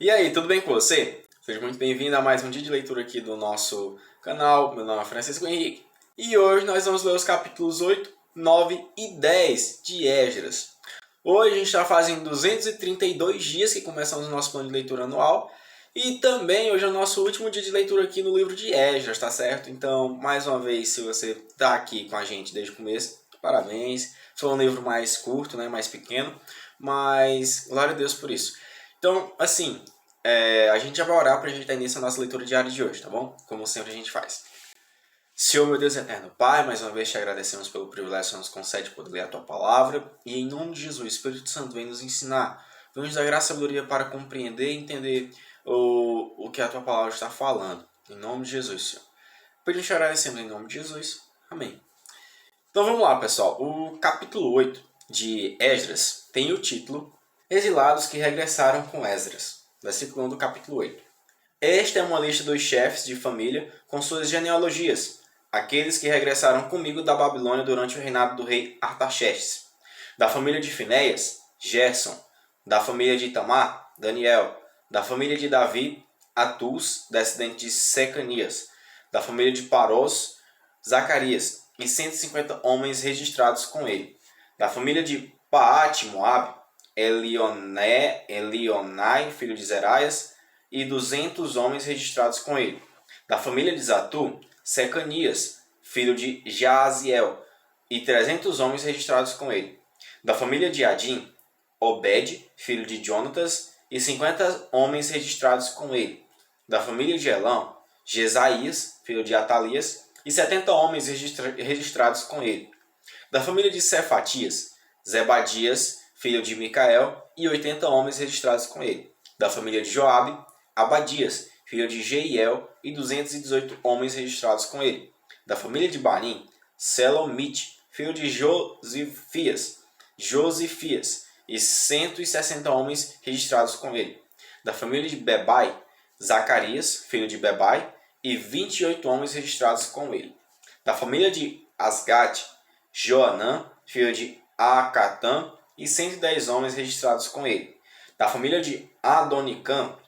E aí, tudo bem com você? Seja muito bem-vindo a mais um dia de leitura aqui do nosso canal. Meu nome é Francisco Henrique e hoje nós vamos ler os capítulos 8, 9 e 10 de Esdras. Hoje a gente está fazendo 232 dias que começamos o nosso plano de leitura anual e também hoje é o nosso último dia de leitura aqui no livro de Esdras, tá certo? Então, mais uma vez, se você está aqui com a gente desde o começo, parabéns. Foi um livro mais curto, né, mais pequeno, mas glória a Deus por isso. Então, assim, a gente já vai orar para a gente dar início à nossa leitura diária de hoje, tá bom? Como sempre a gente faz. Senhor, meu Deus eterno Pai, mais uma vez te agradecemos pelo privilégio que nos concede poder ler a Tua Palavra. E em nome de Jesus, Espírito Santo, vem nos ensinar. Vem nos dar graça e sabedoria para compreender e entender o que a Tua Palavra está falando. Em nome de Jesus, Senhor. Pedimos te agradecemos em nome de Jesus. Amém. Então vamos lá, pessoal. O capítulo 8 de Esdras tem o título Exilados que regressaram com Esdras. Versículo 1 do capítulo 8. Esta é uma lista dos chefes de família com suas genealogias, aqueles que regressaram comigo da Babilônia durante o reinado do rei Artaxerxes. Da família de Finéias, Gerson. Da família de Itamar, Daniel. Da família de Davi, Atus, descendente de Secanias. Da família de Parós, Zacarias, e 150 homens registrados com ele. Da família de Paate, Moabe, Elionai, filho de Zeraias, e 200 homens registrados com ele. Da família de Zatu, Secanias, filho de Jaaziel, e 300 homens registrados com ele. Da família de Adim, Obed, filho de Jonatas, e 50 homens registrados com ele. Da família de Elão, Jesaías, filho de Atalias, e 70 homens registrados com ele. Da família de Cefatias, Zebadias, filho de Micael, e 80 homens registrados com ele. Da família de Joabe, Abadias, filho de Jeiel, e 218 homens registrados com ele. Da família de Banim, Selomite, filho de Josifias, e 160 homens registrados com ele. Da família de Bebai, Zacarias, filho de Bebai, e 28 homens registrados com ele. Da família de Asgate, Joanã, filho de Acatã, e 110 homens registrados com ele. Da família de Adonicã,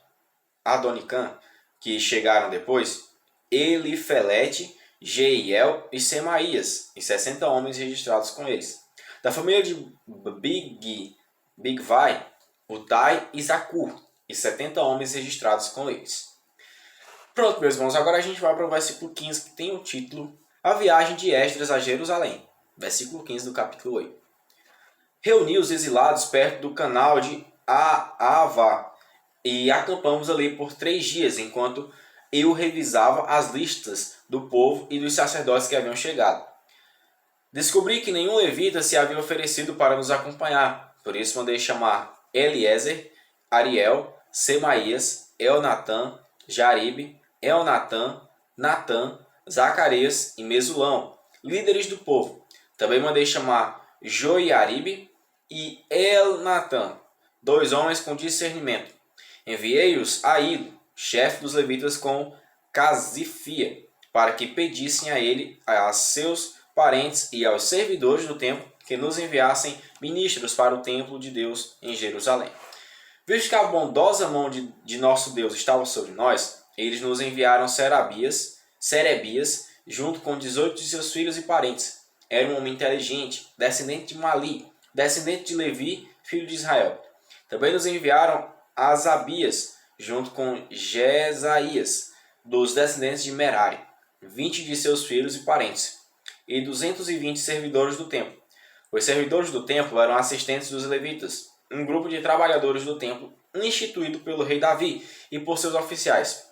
que chegaram depois, Elifelete, Jeiel e Semaías, e 60 homens registrados com eles. Da família de Bigvai, Utai e Zacur, e 70 homens registrados com eles. Pronto, meus irmãos, agora a gente vai para o versículo 15, que tem o título A Viagem de Esdras a Jerusalém. Versículo 15 do capítulo 8. Reuni os exilados perto do canal de Aava e acampamos ali por 3 dias, enquanto eu revisava as listas do povo e dos sacerdotes que haviam chegado. Descobri que nenhum levita se havia oferecido para nos acompanhar, por isso mandei chamar Eliezer, Ariel, Semaías, Elnatã, Jaribe, Elnatã, Natã, Zacarias e Mesulão, líderes do povo. Também mandei chamar Joiaribe e Elnatã, 2 homens com discernimento. Enviei-os a Ido, chefe dos levitas, com Casifia, para que pedissem a ele, a seus parentes e aos servidores do templo que nos enviassem ministros para o templo de Deus em Jerusalém. Visto que a bondosa mão de nosso Deus estava sobre nós, eles nos enviaram Serebias, junto com 18 de seus filhos e parentes. Era um homem inteligente, descendente de Mali, descendente de Levi, filho de Israel. Também nos enviaram Asabias, junto com Jesaías, dos descendentes de Merari, 20 de seus filhos e parentes, e 220 servidores do templo. Os servidores do templo eram assistentes dos levitas, um grupo de trabalhadores do templo instituído pelo rei Davi e por seus oficiais.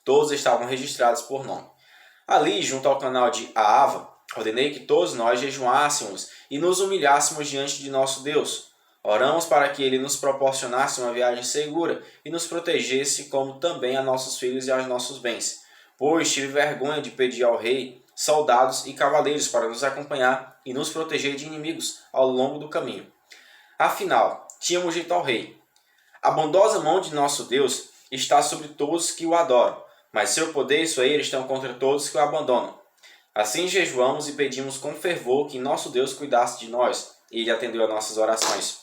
Todos estavam registrados por nome. Ali, junto ao canal de Aava, ordenei que todos nós jejuássemos e nos humilhássemos diante de nosso Deus. Oramos para que ele nos proporcionasse uma viagem segura e nos protegesse, como também a nossos filhos e aos nossos bens. Pois tive vergonha de pedir ao rei soldados e cavaleiros para nos acompanhar e nos proteger de inimigos ao longo do caminho. Afinal, tínhamos dito ao rei: a bondosa mão de nosso Deus está sobre todos que o adoram, mas seu poder e sua ira estão contra todos que o abandonam. Assim jejuamos e pedimos com fervor que nosso Deus cuidasse de nós, e ele atendeu a nossas orações.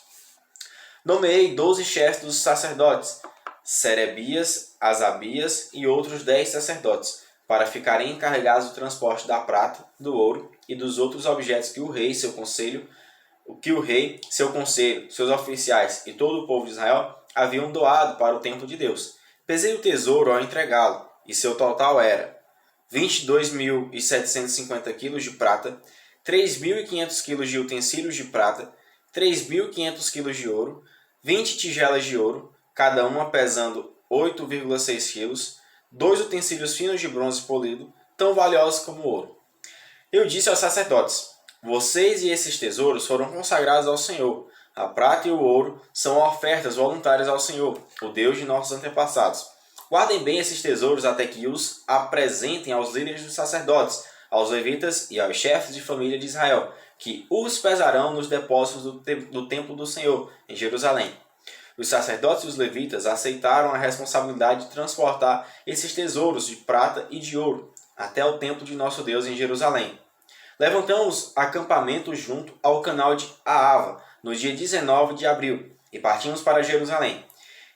Nomeei 12 chefes dos sacerdotes, Serebias, Asabias e outros 10 sacerdotes, para ficarem encarregados do transporte da prata, do ouro e dos outros objetos que o rei, seu conselho, seus oficiais e todo o povo de Israel haviam doado para o templo de Deus. Pesei o tesouro ao entregá-lo, e seu total era 22.750 quilos de prata, 3.500 quilos de utensílios de prata, 3.500 quilos de ouro, 20 tigelas de ouro, cada uma pesando 8,6 quilos, 2 utensílios finos de bronze polido, tão valiosos como o ouro. Eu disse aos sacerdotes: vocês e esses tesouros foram consagrados ao Senhor. A prata e o ouro são ofertas voluntárias ao Senhor, o Deus de nossos antepassados. Guardem bem esses tesouros até que os apresentem aos líderes dos sacerdotes, aos levitas e aos chefes de família de Israel, que os pesarão nos depósitos do templo do Senhor, em Jerusalém. Os sacerdotes e os levitas aceitaram a responsabilidade de transportar esses tesouros de prata e de ouro até o templo de nosso Deus em Jerusalém. Levantamos acampamento junto ao canal de Ahava, no dia 19 de abril, e partimos para Jerusalém.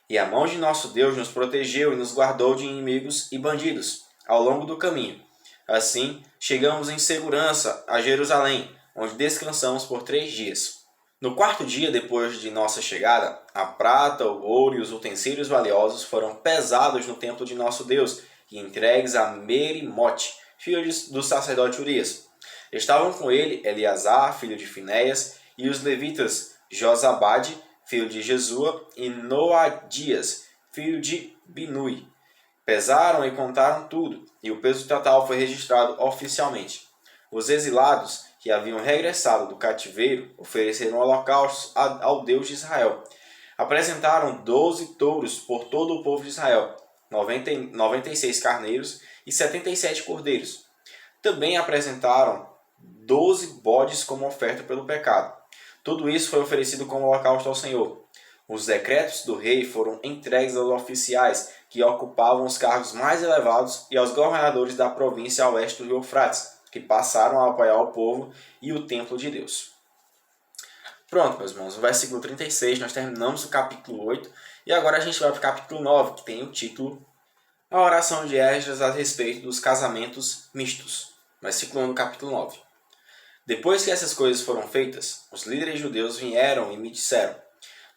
E a mão de nosso Deus nos protegeu e nos guardou de inimigos e bandidos ao longo do caminho. Assim, chegamos em segurança a Jerusalém, onde descansamos por 3 dias. No 4º dia depois de nossa chegada, a prata, o ouro e os utensílios valiosos foram pesados no templo de nosso Deus e entregues a Merimote, filho do sacerdote Urias. Estavam com ele Eleazar, filho de Finéias, e os levitas Josabade, filho de Jesua, e Noadias, filho de Binui. Pesaram e contaram tudo, e o peso total foi registrado oficialmente. Os exilados, que haviam regressado do cativeiro, ofereceram holocaustos ao Deus de Israel. Apresentaram 12 touros por todo o povo de Israel, 96 carneiros e 77 cordeiros. Também apresentaram 12 bodes como oferta pelo pecado. Tudo isso foi oferecido como holocausto ao Senhor. Os decretos do rei foram entregues aos oficiais que ocupavam os cargos mais elevados e aos governadores da província a oeste do rio Eufrates, que passaram a apoiar o povo e o templo de Deus. Pronto, meus irmãos, no versículo 36 nós terminamos o capítulo 8 e agora a gente vai para o capítulo 9, que tem o título A Oração de Esdras a respeito dos casamentos mistos. Versículo 1 do capítulo 9. Depois que essas coisas foram feitas, os líderes judeus vieram e me disseram: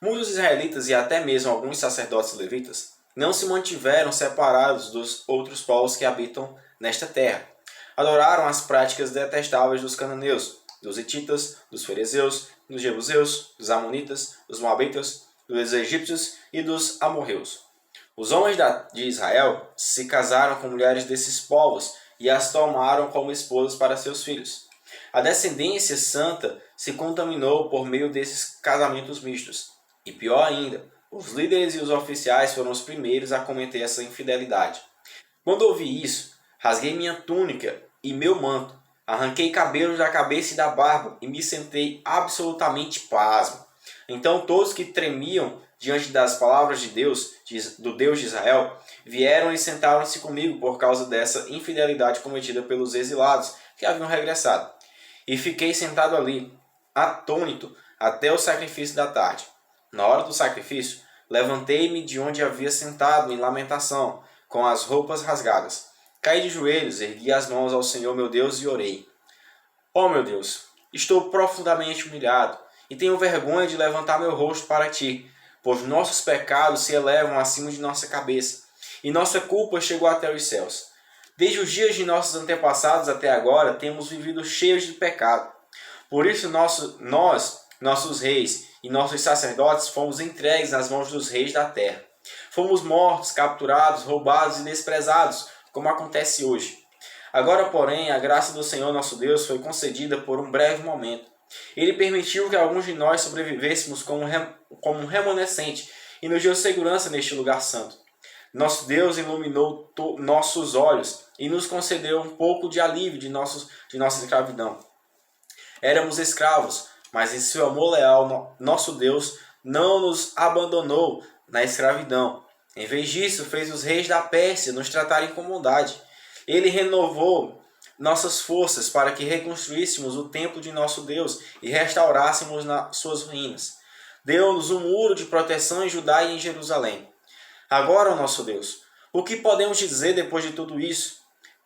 muitos israelitas e até mesmo alguns sacerdotes levitas não se mantiveram separados dos outros povos que habitam nesta terra. Adoraram as práticas detestáveis dos cananeus, dos hititas, dos ferezeus, dos jebuseus, dos amonitas, dos moabitas, dos egípcios e dos amorreus. Os homens de Israel se casaram com mulheres desses povos e as tomaram como esposas para seus filhos. A descendência santa se contaminou por meio desses casamentos mistos. E pior ainda, os líderes e os oficiais foram os primeiros a cometer essa infidelidade. Quando ouvi isso, rasguei minha túnica e meu manto, arranquei cabelos da cabeça e da barba e me sentei absolutamente pasmo. Então todos que tremiam diante das palavras de Deus, do Deus de Israel, vieram e sentaram-se comigo por causa dessa infidelidade cometida pelos exilados que haviam regressado. E fiquei sentado ali, atônito, até o sacrifício da tarde. Na hora do sacrifício, levantei-me de onde havia sentado em lamentação, com as roupas rasgadas. Caí de joelhos, ergui as mãos ao Senhor meu Deus e orei. Ó meu Deus, estou profundamente humilhado e tenho vergonha de levantar meu rosto para ti, pois nossos pecados se elevam acima de nossa cabeça e nossa culpa chegou até os céus. Desde os dias de nossos antepassados até agora, temos vivido cheios de pecado. Por isso nossos reis e nossos sacerdotes fomos entregues nas mãos dos reis da terra. Fomos mortos, capturados, roubados e desprezados, como acontece hoje. Agora, porém, a graça do Senhor nosso Deus foi concedida por um breve momento. Ele permitiu que alguns de nós sobrevivêssemos como um remanescente e nos deu segurança neste lugar santo. Nosso Deus iluminou nossos olhos e nos concedeu um pouco de alívio de nossa escravidão. Éramos escravos, mas em seu amor leal, nosso Deus não nos abandonou na escravidão. Em vez disso, fez os reis da Pérsia nos tratarem com bondade. Ele renovou nossas forças para que reconstruíssemos o templo de nosso Deus e restaurássemos suas ruínas. Deu-nos um muro de proteção em Judá e em Jerusalém. Agora, ó nosso Deus, o que podemos dizer depois de tudo isso?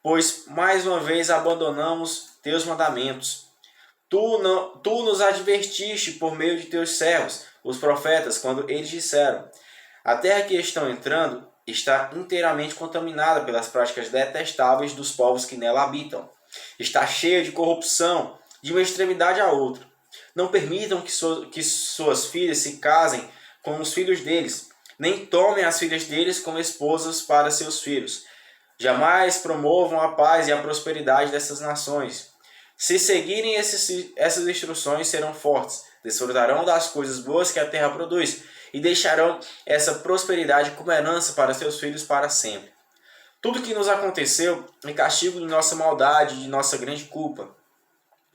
Pois mais uma vez abandonamos teus mandamentos. Tu nos advertiste por meio de teus servos, os profetas, quando eles disseram: a terra que estão entrando está inteiramente contaminada pelas práticas detestáveis dos povos que nela habitam. Está cheia de corrupção, de uma extremidade à outra. Não permitam que suas filhas se casem com os filhos deles, nem tomem as filhas deles como esposas para seus filhos. Jamais promovam a paz e a prosperidade dessas nações. Se seguirem essas instruções, serão fortes, desfrutarão das coisas boas que a terra produz e deixarão essa prosperidade como herança para seus filhos para sempre. Tudo que nos aconteceu é castigo de nossa maldade, de nossa grande culpa.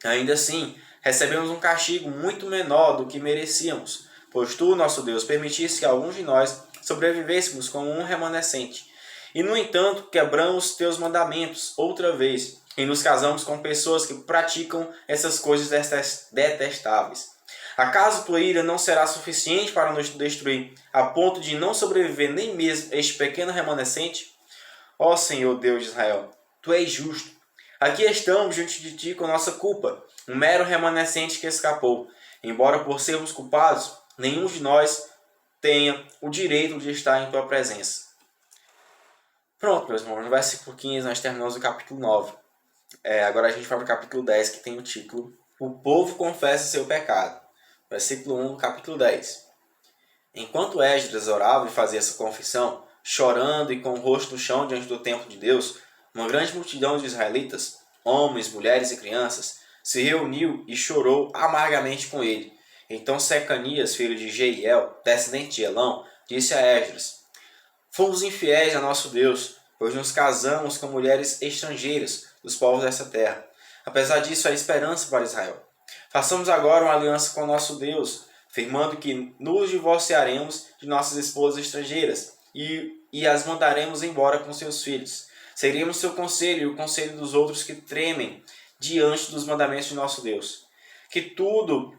Ainda assim, recebemos um castigo muito menor do que merecíamos, pois tu, nosso Deus, permitiste que alguns de nós sobrevivêssemos como um remanescente. E, no entanto, quebramos teus mandamentos outra vez e nos casamos com pessoas que praticam essas coisas detestáveis. Acaso tua ira não será suficiente para nos destruir, a ponto de não sobreviver nem mesmo este pequeno remanescente? Ó Senhor Deus de Israel, tu és justo. Aqui estamos diante de ti com nossa culpa, um mero remanescente que escapou. Embora por sermos culpados, nenhum de nós tenha o direito de estar em tua presença. Pronto, meus irmãos, no versículo 15 nós terminamos o capítulo 9. Agora a gente vai para o capítulo 10, que tem o título O povo confessa seu pecado. Versículo 1 do capítulo 10. Enquanto Esdras orava e fazia essa confissão, chorando e com o rosto no chão diante do templo de Deus, uma grande multidão de israelitas, homens, mulheres e crianças, se reuniu e chorou amargamente com ele. Então Secanias, filho de Jeiel, descendente de Elão, disse a Esdras: fomos infiéis a nosso Deus, pois nos casamos com mulheres estrangeiras dos povos dessa terra. Apesar disso, há esperança para Israel. Façamos agora uma aliança com nosso Deus, afirmando que nos divorciaremos de nossas esposas estrangeiras e as mandaremos embora com seus filhos. Seguiremos seu conselho e o conselho dos outros que tremem diante dos mandamentos de nosso Deus. Que tudo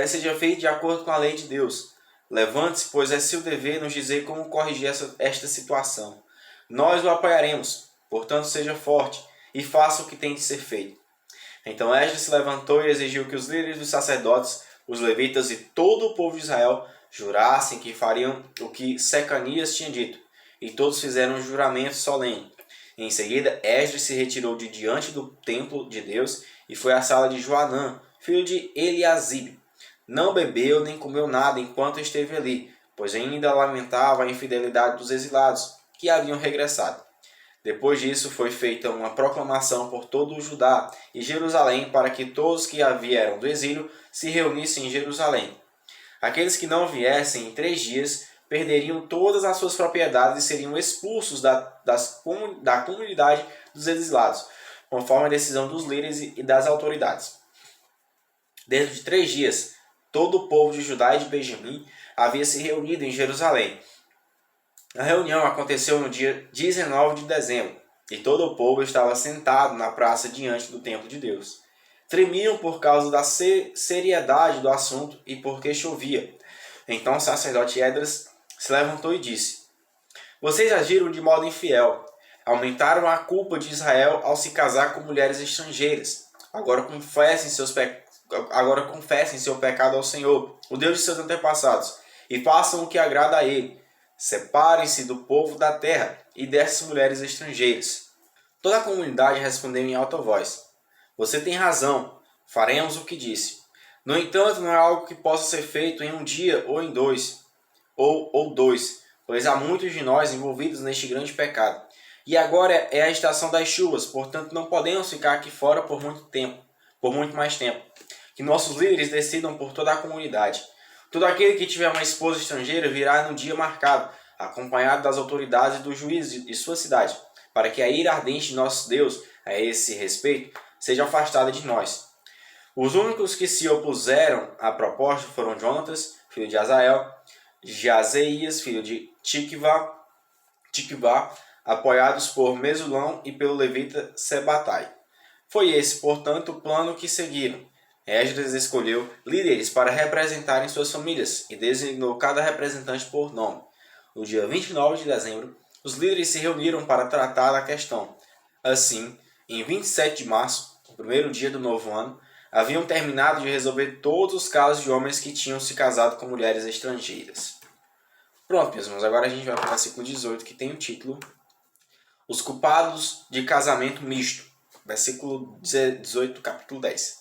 seja feito de acordo com a lei de Deus. Levante-se, pois é seu dever nos dizer como corrigir esta situação. Nós o apoiaremos, portanto seja forte e faça o que tem de ser feito. Então Esdras se levantou e exigiu que os líderes dos sacerdotes, os levitas e todo o povo de Israel jurassem que fariam o que Secanias tinha dito. E todos fizeram um juramento solene. Em seguida, Esdras se retirou de diante do templo de Deus e foi à sala de Joanã, filho de Eliasibe. Não bebeu nem comeu nada enquanto esteve ali, pois ainda lamentava a infidelidade dos exilados, que haviam regressado. Depois disso, foi feita uma proclamação por todo o Judá e Jerusalém para que todos que vieram do exílio se reunissem em Jerusalém. Aqueles que não viessem em 3 dias perderiam todas as suas propriedades e seriam expulsos da comunidade dos exilados, conforme a decisão dos líderes e das autoridades. Dentro de 3 dias, todo o povo de Judá e de Benjamim havia se reunido em Jerusalém. A reunião aconteceu no dia 19 de dezembro, e todo o povo estava sentado na praça diante do templo de Deus. Tremiam por causa da seriedade do assunto e porque chovia. Então o sacerdote Esdras se levantou e disse: vocês agiram de modo infiel. Aumentaram a culpa de Israel ao se casar com mulheres estrangeiras. Agora confessem seu pecado ao Senhor, o Deus de seus antepassados, e façam o que agrada a Ele. Separem-se do povo da terra e dessas mulheres estrangeiras. Toda a comunidade respondeu em alta voz: você tem razão, faremos o que disse. No entanto, não é algo que possa ser feito em um dia ou em dois, pois há muitos de nós envolvidos neste grande pecado. E agora é a estação das chuvas, portanto não podemos ficar aqui fora por muito mais tempo. Que nossos líderes decidam por toda a comunidade. Todo aquele que tiver uma esposa estrangeira virá no dia marcado, acompanhado das autoridades e dos juízes de sua cidade, para que a ira ardente de nosso Deus a esse respeito seja afastada de nós. Os únicos que se opuseram à proposta foram Jonatas, filho de Azael, Jazeías, filho de Tikvá, apoiados por Mesulão e pelo levita Sebatai. Foi esse, portanto, o plano que seguiram. Esdras escolheu líderes para representarem suas famílias e designou cada representante por nome. no dia 29 de dezembro, os líderes se reuniram para tratar da questão. Assim, em 27 de março, o primeiro dia do novo ano, haviam terminado de resolver todos os casos de homens que tinham se casado com mulheres estrangeiras. Pronto, meus irmãos, agora a gente vai para o versículo 18, que tem o título Os culpados de casamento misto. Versículo 18 do capítulo 10.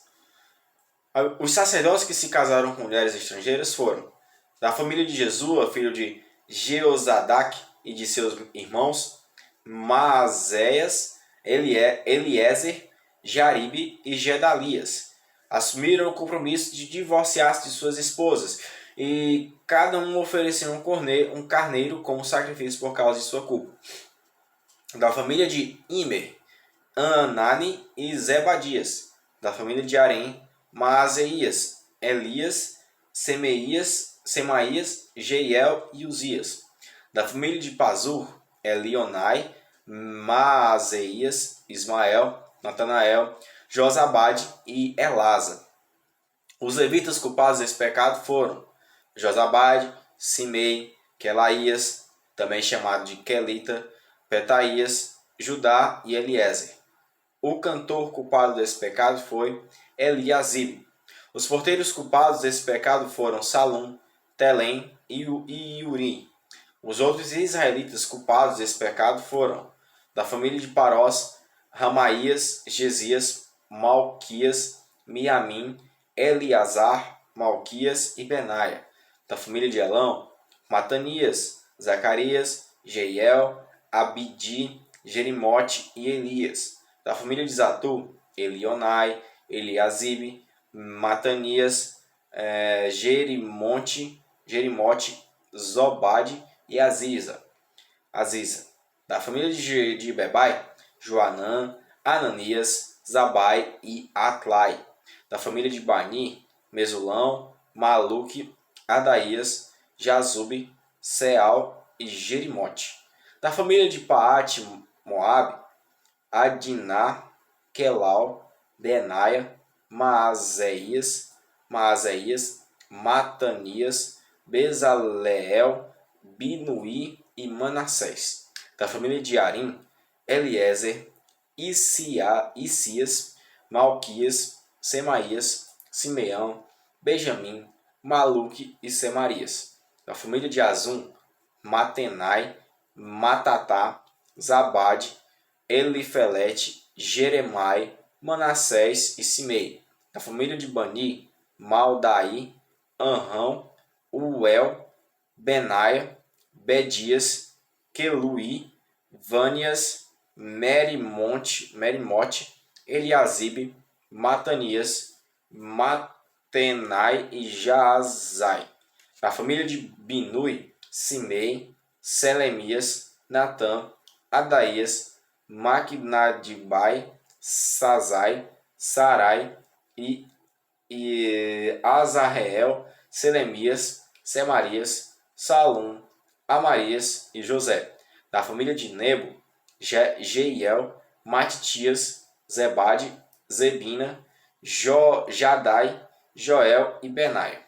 Os sacerdotes que se casaram com mulheres estrangeiras foram da família de Jesua, filho de Jeozadaque e de seus irmãos Maazéias, Eliezer, Jaribe e Gedalias. Assumiram o compromisso de divorciar-se de suas esposas e cada um ofereceu um carneiro como sacrifício por causa de sua culpa. Da família de Imer, Anani e Zebadias. Da família de Arém, Maazéias, Elias, Semaías, Jeiel e Uzias. Da família de Pazur, Elionai, Maazéias, Ismael, Natanael, Josabade e Elasa. Os levitas culpados desse pecado foram Josabade, Simei, Quelaías, também chamado de Quelita, Petaías, Judá e Eliezer. O cantor culpado desse pecado foi Eliasibe. Os porteiros culpados desse pecado foram Salum, Telém e Uri. Os outros israelitas culpados desse pecado foram da família de Parós, Ramaías, Gesias, Malquias, Miamim, Eleazar, Malquias e Benaia. Da família de Elão, Matanias, Zacarias, Jeiel, Abidi, Jerimote e Elias. Da família de Zatu, Elionai, Eliasibe, Matanias, Jerimote, Zobade e Aziza. Da família de Bebai, Joanã, Ananias, Zabai e Atlai. Da família de Bani, Mesulão, Maluque, Adaías, Jazube, Seal e Jerimote. Da família de Paate, Moabe, Adiná, Quelau, Benaia, Maazéias, Matanias, Bezaleel, Binuí e Manassés. Da família de Arim, Eliezer, Isias, Malquias, Semaías, Simeão, Benjamim, Maluque e Semarias. Da família de Azum, Matenai, Matatá, Zabade, Elifelete, Jeremai, Manassés e Simei. Da família de Bani, Maldaí, Anrão, Uel, Benaia, Bedias, Queluí, Vânias, Merimote, Eliasibe, Matanias, Matenai e Jaazai. Da família de Binui, Simei, Selemias, Natã, Adaías, Maquinadibai, Sazai, Sarai e Azarreel, Selemias, Semarias, Salum, Amarias e José. Da família de Nebo, Jeiel, Matitias, Zebade, Zebina, Jadai, Joel e Benaia.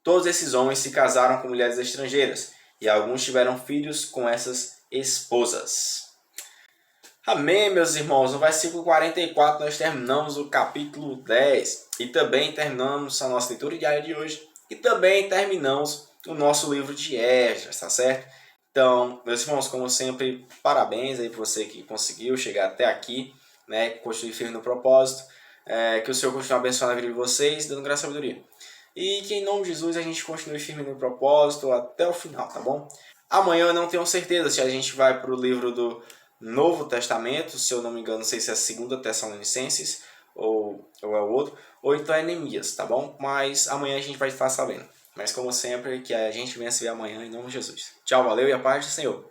Todos esses homens se casaram com mulheres estrangeiras, e alguns tiveram filhos com essas esposas. Amém, meus irmãos. No versículo 44 nós terminamos o capítulo 10 e também terminamos a nossa leitura diária de hoje e também terminamos o nosso livro de Esdras, tá certo? Então, meus irmãos, como sempre, parabéns aí para você que conseguiu chegar até aqui, né? Continue firme no propósito, que o Senhor continue abençoando a vida de vocês, dando graça e sabedoria. E que em nome de Jesus a gente continue firme no propósito até o final, tá bom? Amanhã eu não tenho certeza se a gente vai para o livro do Novo Testamento, se eu não me engano, não sei se é a 2 Tessalonicenses ou é o outro, ou então é Neemias, tá bom? Mas amanhã a gente vai estar sabendo. Mas como sempre, que a gente venha se ver amanhã em nome de Jesus. Tchau, valeu e a paz do Senhor.